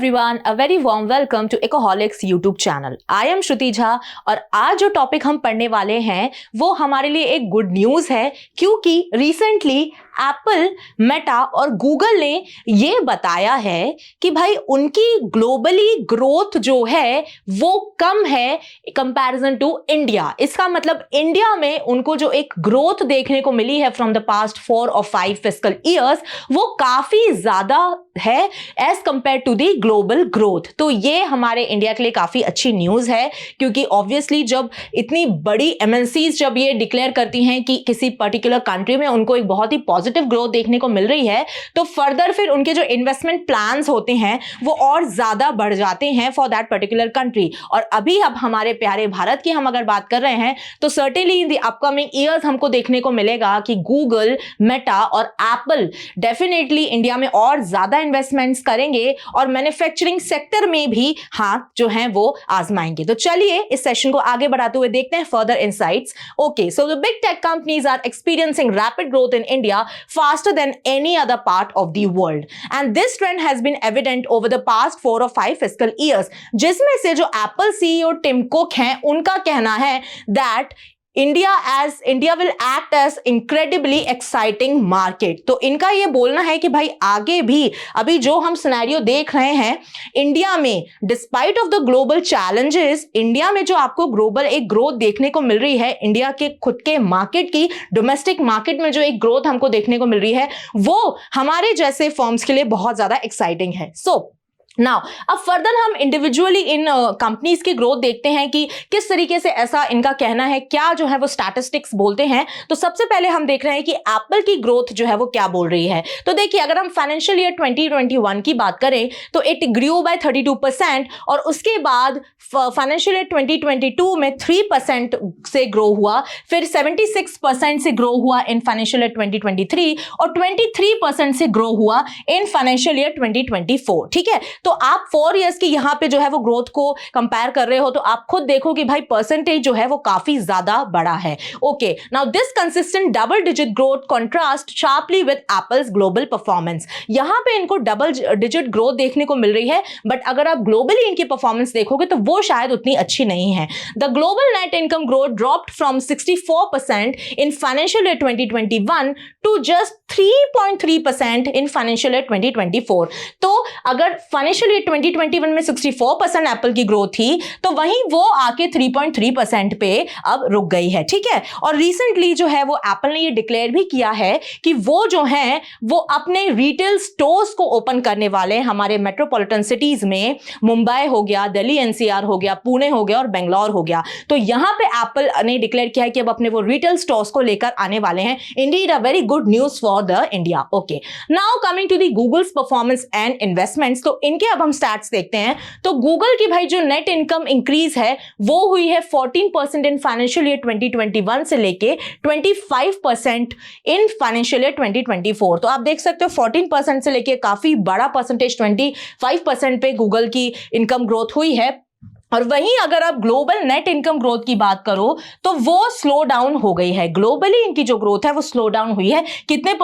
everyone, a very warm welcome to Ecoholics YouTube channel. I am श्रुति झा और आज जो topic हम पढ़ने वाले हैं वो हमारे लिए एक गुड न्यूज़ है क्योंकि रिसेंटली एप्पल, मेटा और गूगल ने ये बताया है कि भाई उनकी ग्लोबली ग्रोथ जो है वो कम है कंपैरिजन टू इंडिया। इसका मतलब इंडिया में उनको जो एक ग्रोथ देखने को मिली है फ्रॉम द पास्ट 4 और 5 फिस्कल ईयर्स वो काफी ज्यादा है as compared to the global growth. तो ये हमारे इंडिया के लिए काफी अच्छी न्यूज है क्योंकि ऑब्वियसली जब इतनी बड़ी एमएनसीज जब ये डिक्लेयर करती हैं कि किसी पर्टिकुलर कंट्री में उनको एक बहुत ही पॉजिटिव ग्रोथ देखने को मिल रही है तो फर्दर फिर उनके जो इन्वेस्टमेंट प्लान्स होते हैं वो और ज्यादा बढ़ जाते हैं फॉर दैट पर्टिकुलर कंट्री। और अभी अब हमारे प्यारे भारत की हम अगर बात कर रहे हैं तो certainly in the upcoming years हमको देखने को मिलेगा कि गूगल, मेटा और एप्पल डेफिनेटली इंडिया में और ज्यादा इन्वेस्टमेंट्स करेंगे और मैन्युफैक्चरिंग सेक्टर में भी हाथ जो है वो आजमाएंगे। तो चलिए इस सेशन को आगे बढ़ाते हुए देखते हैं further insights. Okay, so the big tech companies are experiencing rapid growth in India faster than any other part of the world, and this trend has been evident over the past 4 or 5 fiscal years, जिसमें से जो Apple CEO Tim cook हैं उनका कहना है that India will act as incredibly exciting market। तो इनका ये बोलना है कि भाई आगे भी अभी जो हम सिनेरियो देख रहे हैं इंडिया में despite of the global challenges, India में जो आपको ग्लोबल एक ग्रोथ देखने को मिल रही है, इंडिया के खुद के मार्केट की डोमेस्टिक मार्केट में जो एक ग्रोथ हमको देखने को मिल रही है वो हमारे जैसे फर्म्स के लिए बहुत ज्यादा एक्साइटिंग है। नाउ अब फर्दर हम इंडिविजुअली इन कंपनीज की ग्रोथ देखते हैं कि किस तरीके से ऐसा इनका कहना है, क्या जो है वो स्टैटिस्टिक्स बोलते हैं। तो सबसे पहले हम देख रहे हैं कि एप्पल की ग्रोथ जो है वो क्या बोल रही है। तो देखिए अगर हम फाइनेंशियल ईयर 2021 की बात करें तो इट ग्रू बाय 32% और उसके बाद फाइनेंशियल ईयर 2022 में 3% से ग्रो हुआ, फिर 76% से ग्रो हुआ इन फाइनेंशियल ईयर 2023 और 23% से ग्रो हुआ इन फाइनेंशियल ईयर 2024। ठीक है, तो आप 4 इयर्स की यहां पे जो है वो ग्रोथ को कंपेयर कर रहे हो तो आप खुद देखो कि भाई परसेंटेज जो है वो काफी ज्यादा बड़ा है। Okay, now this consistent double digit growth contrast sharply with apples global performance. यहां पे इनको डबल डिजिट ग्रोथ देखने को मिल रही है बट अगर आप ग्लोबली इनकी परफॉर्मेंस देखोगे तो वो शायद उतनी अच्छी नहीं है। The global net income growth dropped from 64% in financial year 2021 to just 3.3% in financial year 2024। तो अगर फाइनेंशियल ईयर 2021 में 64% एप्पल की ग्रोथ थी तो वहीं वो आके 3.3% पे अब रुक गई है। ठीक है, और रिसेंटली जो है वो एप्पल ने ये डिक्लेयर भी किया है कि वो जो है वो अपने रिटेल स्टोर्स को ओपन करने वाले हैं हमारे मेट्रोपॉलिटन सिटीज में, मुंबई हो गया, दिल्ली एनसीआर हो गया, पुणे हो गया और बेंगलोर हो गया। तो यहां पे एप्पल ने डिक्लेयर किया है कि अब अपने वो रिटेल स्टोर्स को लेकर आने वाले हैं। Indeed a very good news for the India. Okay, now coming to the Google's performance and investments. तो इनके अब हम स्टैट्स देखते हैं तो गूगल की भाई जो नेट इनकम इंक्रीज है वो हुई है 14% इन फाइनेंशियल ईयर 2021 से लेके 25% इन फाइनेंशियल ईयर 2024। तो आप देख सकते हो 14% से लेके काफी बड़ा परसेंटेज 25% पे गूगल की इनकम ग्रोथ हुई है। और वहीं अगर आप ग्लोबल नेट इनकम ग्रोथ की बात करो तो वो स्लो डाउन हो गई है। ग्लोबली इनकी जो ग्रोथ है वो स्लो डाउन हुई है कितने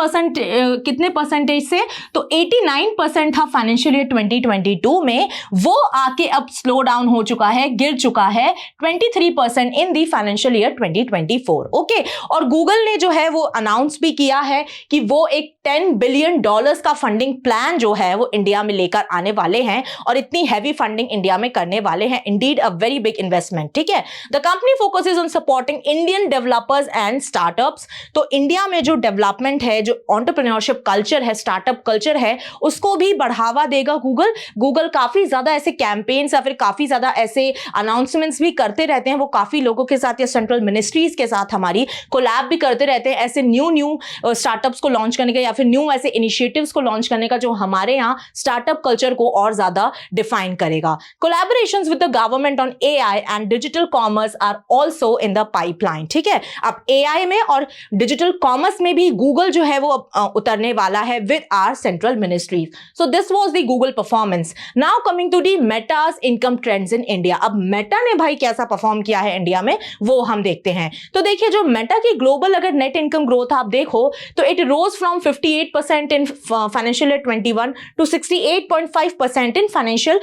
परसेंटेज से, तो 89% था फाइनेंशियल ईयर 2022 में, वो आके अब स्लो डाउन हो चुका है, गिर चुका है 23% इन दी फाइनेंशियल ईयर 2024। ओके, और गूगल ने जो है वो अनाउंस भी किया है कि वो एक $10 बिलियन का फंडिंग प्लान जो है वो इंडिया में लेकर आने वाले हैं और इतनी हैवी फंडिंग इंडिया में करने वाले हैं। Indeed, a very big investment। ठीक है, the company focuses on supporting Indian developers and startups। तो इंडिया में जो डेवलपमेंट है, जो एंटरप्रेन्योरशिप कल्चर है, स्टार्टअप कल्चर है, उसको भी बढ़ावा देगा गूगल काफी ज्यादा ऐसे कैंपेन्स या फिर काफी ज्यादा ऐसे अनाउंसमेंट्स भी करते रहते हैं। वो काफी लोगों के साथ या सेंट्रल मिनिस्ट्रीज के साथ हमारी कोलैब भी करते रहते हैं ऐसे न्यू स्टार्टअप्स को लॉन्च करने का या फिर न्यू ऐसे इनिशिएटिव्स को लॉन्च करने का जो हमारे यहाँ स्टार्टअप कल्चर को और ज्यादा डिफाइन करेगा। Collaborations with the government on AI and digital commerce are also in the pipeline. ठीक है, अब AI में और डिजिटल कॉमर्स में भी गूगल जो है वो उतरने वाला है with our central ministries. So this was the Google performance. Now coming to the Meta's income trends in India. अब मेटा ने भाई कैसा परफॉर्म किया है इंडिया में वो हम देखते हैं। तो देखिए जो मेटा की ग्लोबल अगर नेट इनकम ग्रोथ आप देखो तो it rose from 58% in financial year 21 to 68.5% in financial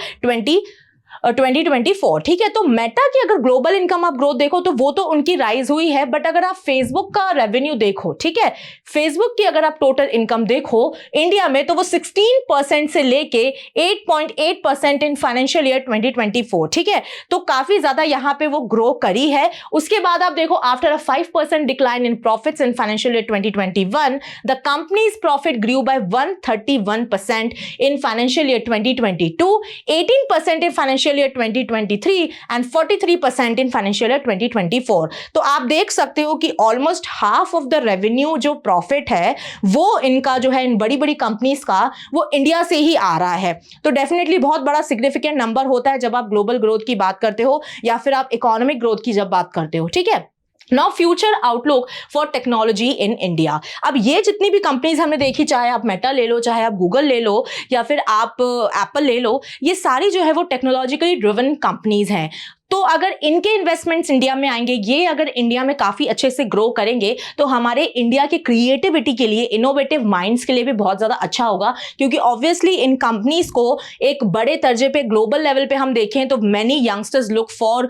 2024। ठीक है, तो मेटा की अगर ग्लोबल इनकम आप ग्रोथ देखो तो वो तो उनकी राइज हुई है, बट अगर आप फेसबुक का रेवेन्यू देखो, ठीक है, फेसबुक की अगर आप टोटल इनकम देखो इंडिया में तो वो 16% से लेके 8.8% इन फाइनेंशियल ईयर 2024। ठीक है, तो काफी ज्यादा यहां पे वो ग्रो करी है। उसके बाद आप देखो after a 5% decline in profits in financial year 2021 the companies profit grew by 131% in financial year 2022, 18% in financial year 2023 and 43% in financial year 2024। तो आप देख सकते हो कि almost half of the revenue जो प्रॉफिट है वो इनका जो है इन बड़ी बड़ी कंपनीज का वो इंडिया से ही आ रहा है। तो डेफिनेटली बहुत बड़ा सिग्निफिकेंट नंबर होता है जब आप ग्लोबल ग्रोथ की बात करते हो या फिर आप इकोनॉमिक ग्रोथ की जब बात करते हो। ठीक है, now future outlook for technology in India. अब ये जितनी भी कंपनीज हमने देखी, चाहे आप मेटा ले लो, चाहे आप गूगल ले लो या फिर आप एप्पल ले लो, ये सारी जो है वो टेक्नोलॉजिकली ड्रिवन कंपनीज हैं। तो अगर इनके इन्वेस्टमेंट्स इंडिया में आएंगे, ये अगर इंडिया में काफी अच्छे से ग्रो करेंगे तो हमारे इंडिया के क्रिएटिविटी के लिए, इनोवेटिव माइंड्स के लिए भी बहुत ज्यादा अच्छा होगा, क्योंकि ऑब्वियसली इन कंपनीज को एक बड़े दर्जे पे ग्लोबल लेवल पे हम देखें तो many youngsters look for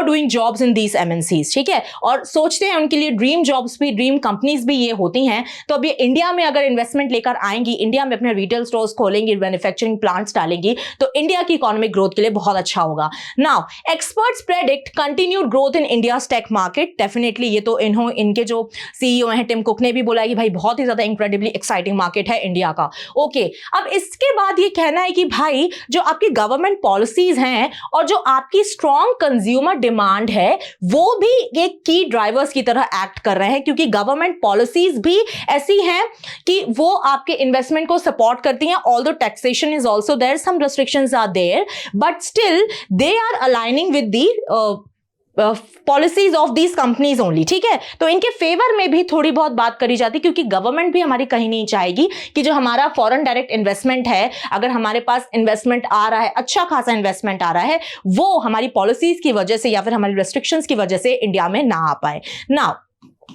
doing jobs in these MNCs। ठीक है, और सोचते हैं उनके लिए ड्रीम जॉब्स भी, ड्रीम कंपनीज भी ये होती हैं। तो अब ये इंडिया में अगर इन्वेस्टमेंट लेकर आएंगी, इंडिया में अपने रिटेल स्टोर्स खोलेंगी, मैन्युफैक्चरिंग प्लांट्स डालेंगी, तो इंडिया की इकोनॉमिक ग्रोथ के लिए बहुत अच्छा होगा। Now Experts predict continued growth in India's tech market. Definitely ये तो इनके जो CEO हैं टिम कुक ने भी बोला कि भाई बहुत ही ज्यादा इंक्रेडिबली एक्साइटिंग मार्केट है इंडिया का। ओके, अब इसके बाद ये कहना है कि भाई जो आपकी गवर्नमेंट पॉलिसीज हैं और जो आपकी स्ट्रॉन्ग कंज्यूमर डिमांड है वो भी एक की ड्राइवर्स की तरह एक्ट कर रहे हैं, क्योंकि गवर्नमेंट पॉलिसीज भी ऐसी हैं कि वो आपके इन्वेस्टमेंट को सपोर्ट करती हैं। Although taxation is also there, some restrictions are there, but still they are aligning with the policies of these companies only. ठीक है, तो इनके फेवर में भी थोड़ी बहुत बात करी जाती, क्योंकि गवर्नमेंट भी हमारी कहीं नहीं चाहेगी कि जो हमारा फॉरेन डायरेक्ट इन्वेस्टमेंट है, अगर हमारे पास इन्वेस्टमेंट आ रहा है, अच्छा खासा इन्वेस्टमेंट आ रहा है, वो हमारी पॉलिसीज की वजह से या फिर हमारी रेस्ट्रिक्शंस की वजह से इंडिया में ना आ पाए। Now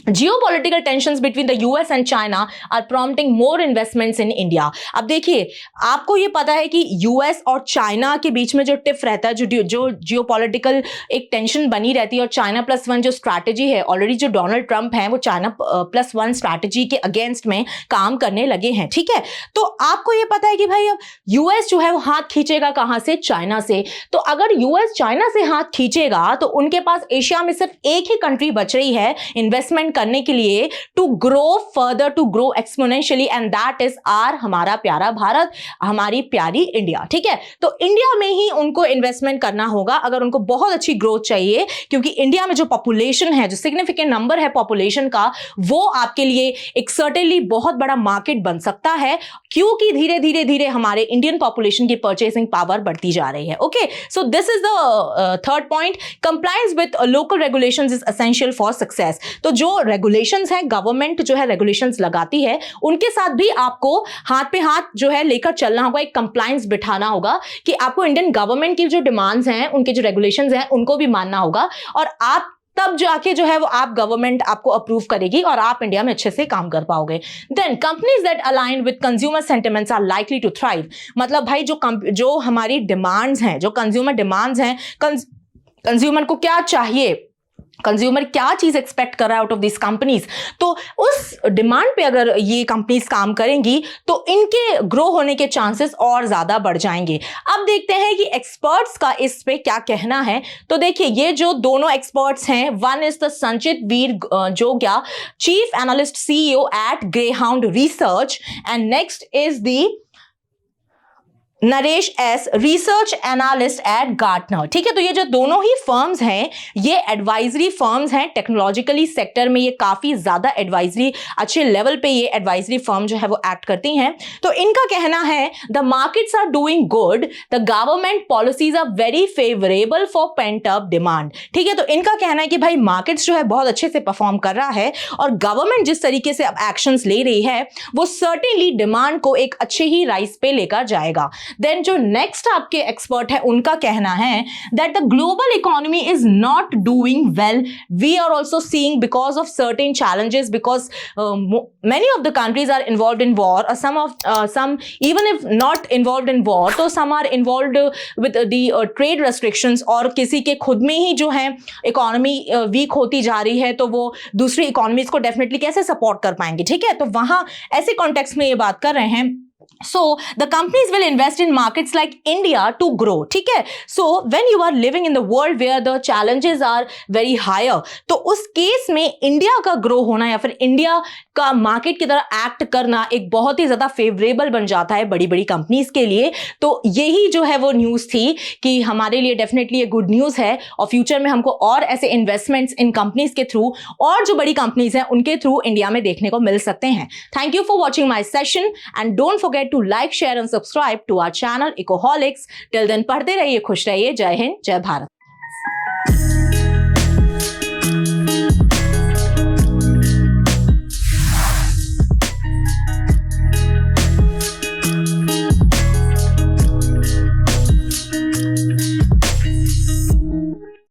Geopolitical tensions between the US and China are prompting more investments in India. अब देखिए, आपको ये पता है कि US और चाइना के बीच में जो टिफ रहता है, जो जियोपॉलिटिकल एक टेंशन बनी रहती है, और चाइना +1 जो स्ट्रैटेजी है, ऑलरेडी जो डोनाल्ड ट्रंप हैं वो चाइना +1 स्ट्रैटेजी के अगेंस्ट में काम करने लगे हैं। ठीक है, तो आपको ये पता है कि भाई अब US जो है वो हाथ खींचेगा कहां से? चाइना से। तो अगर US चाइना से हाथ खींचेगा तो उनके पास एशिया में सिर्फ एक ही कंट्री बच रही है इन्वेस्टमेंट करने के लिए, to grow further, to grow exponentially, and that is our हमारा प्यारा भारत, हमारी प्यारी इंडिया। ठीक है, तो इंडिया में ही उनको इन्वेस्टमेंट करना होगा अगर उनको बहुत अच्छी ग्रोथ चाहिए, क्योंकि इंडिया में जो पॉपुलेशन है, जो सिग्निफिकेंट नंबर है पॉपुलेशन का, वो आपके लिए एक सर्टेनली बहुत बड़ा मार्केट बन सकता है, क्योंकि धीरे धीरे धीरे हमारे इंडियन पॉपुलेशन की परचेसिंग पावर बढ़ती जा रही है। Okay, so this is the third point, compliance with local regulations is essential for success. तो जो रेगुलेशंस है, गवर्नमेंट जो है रेगुलेशंस लगाती है, उनके साथ भी आपको हाथ पे हाथ जो है लेकर चलना होगा, एक कंप्लायंस बिठाना होगा कि आपको इंडियन गवर्नमेंट की जो डिमांड्स हैं, उनके जो रेगुलेशंस हैं, उनको भी मानना होगा, और आप तब जाके जो है वो आप गवर्नमेंट आपको अप्रूव करेगी और आप इंडिया में अच्छे से काम कर पाओगे। Then companies that align with consumer sentiments are likely to thrive. मतलब भाई जो हमारी डिमांड्स हैं, जो कंज्यूमर डिमांड्स हैं, कंज्यूमर को क्या चाहिए, कंज्यूमर क्या चीज एक्सपेक्ट कर रहा है आउट ऑफ दिस कंपनीज, तो उस डिमांड पे अगर ये कंपनीज काम करेंगी तो इनके ग्रो होने के चांसेस और ज्यादा बढ़ जाएंगे। अब देखते हैं कि एक्सपर्ट्स का इस पे क्या कहना है। तो देखिए, ये जो दोनों एक्सपर्ट्स हैं, one is the Sanchit Vir जोग्या, chief analyst CEO at Greyhound research, and next is the Naresh S, research analyst at Gartner. ठीक है, तो ये जो दोनों ही फर्म्स हैं ये एडवाइजरी फर्म्स हैं, टेक्नोलॉजिकली सेक्टर में ये काफी ज्यादा एडवाइजरी अच्छे लेवल पे ये एडवाइजरी फर्म जो है वो एक्ट करती हैं। तो इनका कहना है the markets are doing good, the government policies are very favourable for pent up demand. ठीक है, तो इनका कहना है कि भाई मार्केट्स जो है बहुत अच्छे से परफॉर्म कर रहा है और गवर्नमेंट जिस तरीके से अब एक्शंस ले रही है वो सर्टेनली डिमांड को एक अच्छे ही राइज पे लेकर जाएगा। देन जो नेक्स्ट आपके एक्सपर्ट है उनका कहना है that the global economy is not doing well, we are also seeing because of certain challenges, because many of the countries are involved in war, or some even if not involved in war तो some are involved with the trade restrictions, और किसी के खुद में ही जो है economy week होती जा रही है तो वो दूसरी इकोनॉमीज को डेफिनेटली कैसे सपोर्ट कर पाएंगे। ठीक है, तो वहां ऐसे कॉन्टेक्स्ट में ये बात कर रहे हैं। So the companies will invest in markets like India to grow. ठीक है, so when you are living in the world where the challenges are very higher, तो उस केस में इंडिया का ग्रो होना या फिर इंडिया का मार्केट की तरह एक्ट करना एक बहुत ही ज्यादा फेवरेबल बन जाता है बड़ी बड़ी कंपनीज के लिए। तो यही जो है वो न्यूज थी कि हमारे लिए डेफिनेटली ये गुड न्यूज है और फ्यूचर में हमको और ऐसे इन्वेस्टमेंट्स इन कंपनीज के थ्रू और जो बड़ी कंपनीज हैं उनके थ्रू इंडिया में देखने को मिल सकते हैं। Thank you for watching my session and don't forget to like, share and subscribe to our channel Ecoholics. Till then, पढ़ते रहिए, खुश रहिए। जय हिंद, जय भारत।